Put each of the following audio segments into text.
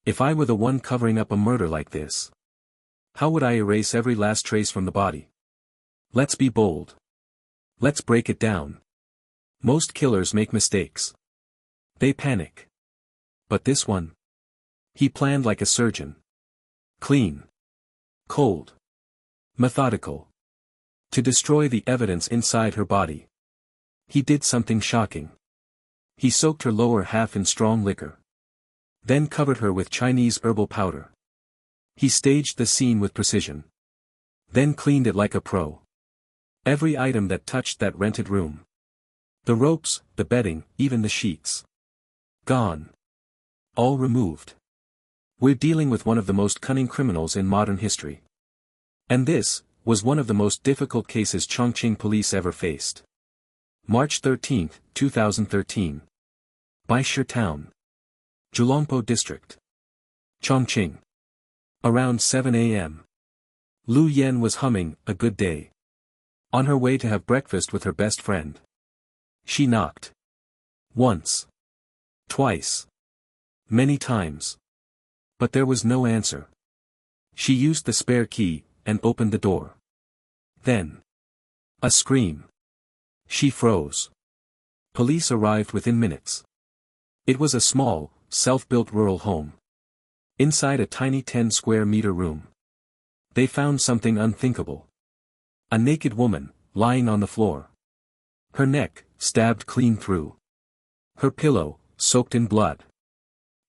If I were the one covering up a murder like this, how would I erase every last trace from the body? Let's be bold. Let's break it down. Most killers make mistakes. They panic. But this one? He planned like a surgeon. Clean. Cold. Methodical. To destroy the evidence inside her body. He did something shocking. He soaked her lower half in strong liquor. Then covered her with Chinese herbal powder. He staged the scene with precision. Then cleaned it like a pro. Every item that touched that rented room. The ropes, the bedding, even the sheets. Gone. All removed. We're dealing with one of the most cunning criminals in modern history. And this was one of the most difficult cases Chongqing police ever faced. March 13, 2013. Baishe Town. Julongpo District. Chongqing. Around 7 a.m. Lu Yan was humming "A Good Day" on her way to have breakfast with her best friend. She knocked. Once. Twice. Many times. But there was no answer. She used the spare key, and opened the door. Then. A scream. She froze. Police arrived within minutes. It was a small, self-built rural home. Inside a tiny 10-square-meter room. They found something unthinkable. A naked woman, lying on the floor. Her neck, stabbed clean through. Her pillow, soaked in blood.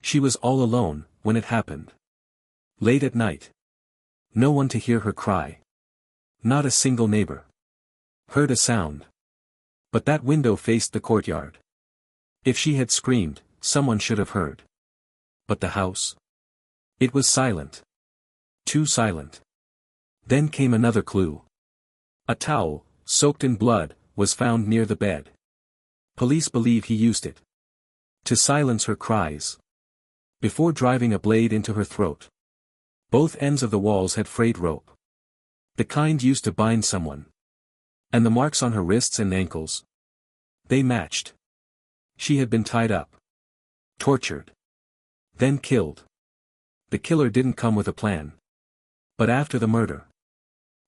She was all alone, when it happened. Late at night. No one to hear her cry. Not a single neighbor. Heard a sound. But that window faced the courtyard. If she had screamed, someone should have heard. But the house? It was silent. Too silent. Then came another clue. A towel, soaked in blood, was found near the bed. Police believe he used it to silence her cries. Before driving a blade into her throat. Both ends of the walls had frayed rope. The kind used to bind someone. And the marks on her wrists and ankles. They matched. She had been tied up. Tortured. Then killed. The killer didn't come with a plan. But after the murder.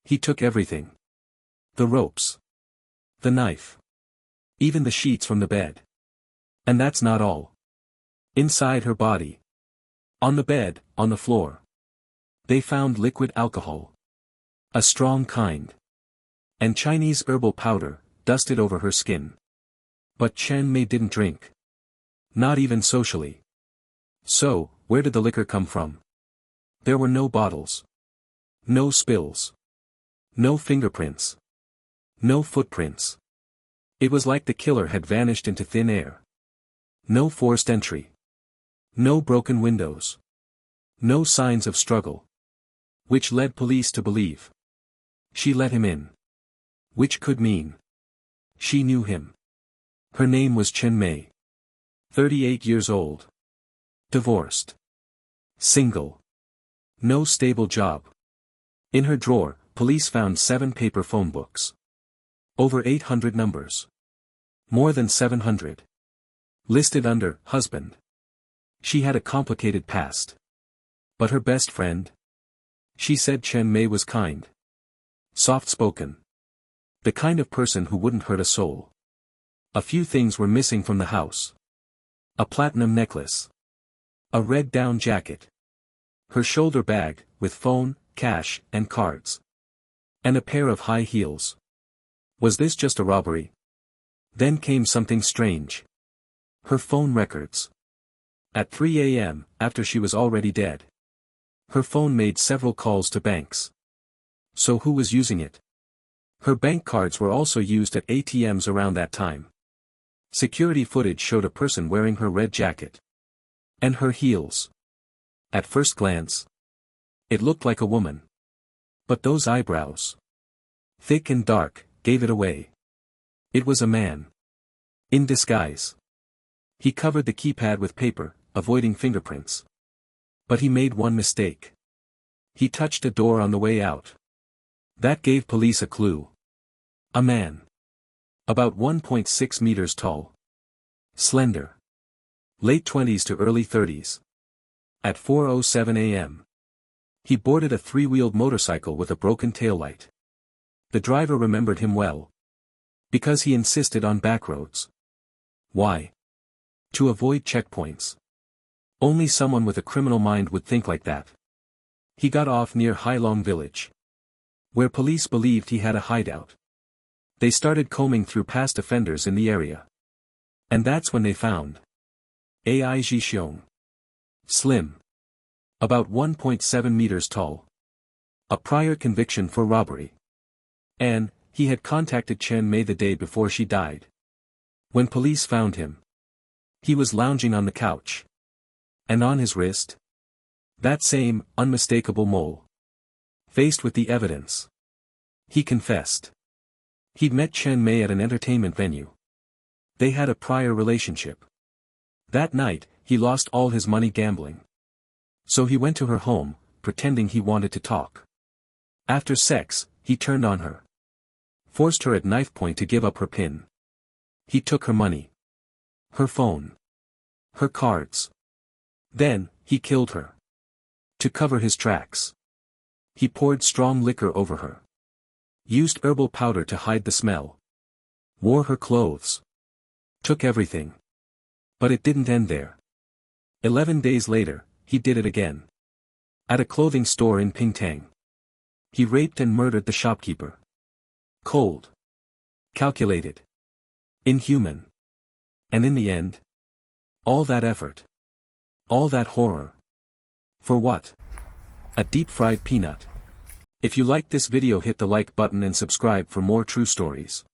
He took everything. The ropes. The knife. Even the sheets from the bed. And that's not all. Inside her body. On the bed, on the floor. They found liquid alcohol. A strong kind. And Chinese herbal powder, dusted over her skin. But Chen Mei didn't drink. Not even socially. So, where did the liquor come from? There were no bottles. No spills. No fingerprints. No footprints. It was like the killer had vanished into thin air. No forced entry. No broken windows. No signs of struggle. Which led police to believe. She let him in. Which could mean. She knew him. Her name was Chen Mei. 38 years old. Divorced. Single. No stable job. In her drawer, police found 7 paper phone books. Over 800 numbers. More than 700. Listed under husband. She had a complicated past. But her best friend? She said Chen Mei was kind. Soft-spoken. The kind of person who wouldn't hurt a soul. A few things were missing from the house. A platinum necklace. A red down jacket. Her shoulder bag, with phone, cash, and cards. And a pair of high heels. Was this just a robbery? Then came something strange. Her phone records. At 3 a.m., after she was already dead. Her phone made several calls to banks. So who was using it? Her bank cards were also used at ATMs around that time. Security footage showed a person wearing her red jacket. And her heels. At first glance. It looked like a woman. But those eyebrows. Thick and dark, gave it away. It was a man. In disguise. He covered the keypad with paper, avoiding fingerprints. But he made one mistake. He touched a door on the way out. That gave police a clue. A man. About 1.6 meters tall. Slender. Late 20s to early 30s. At 4:07 a.m. He boarded a three-wheeled motorcycle with a broken taillight. The driver remembered him well. Because he insisted on back roads. Why? To avoid checkpoints. Only someone with a criminal mind would think like that. He got off near Hailong village, where police believed he had a hideout. They started combing through past offenders in the area. And that's when they found Ai Jixiong. Slim. About 1.7 meters tall. A prior conviction for robbery. And he had contacted Chen Mei the day before she died. When police found him, he was lounging on the couch. And on his wrist, that same, unmistakable mole. Faced with the evidence, he confessed. He'd met Chen Mei at an entertainment venue. They had a prior relationship. That night, he lost all his money gambling. So he went to her home, pretending he wanted to talk. After sex, he turned on her. Forced her at knife point to give up her PIN. He took her money. Her phone. Her cards. Then, he killed her. To cover his tracks. He poured strong liquor over her. Used herbal powder to hide the smell. Wore her clothes. Took everything. But it didn't end there. 11 days later, he did it again. At a clothing store in Pingtang. He raped and murdered the shopkeeper. Cold. Calculated. Inhuman. And in the end, all that effort. All that horror. For what? A deep-fried peanut. If you liked this video, hit the like button and subscribe for more true stories.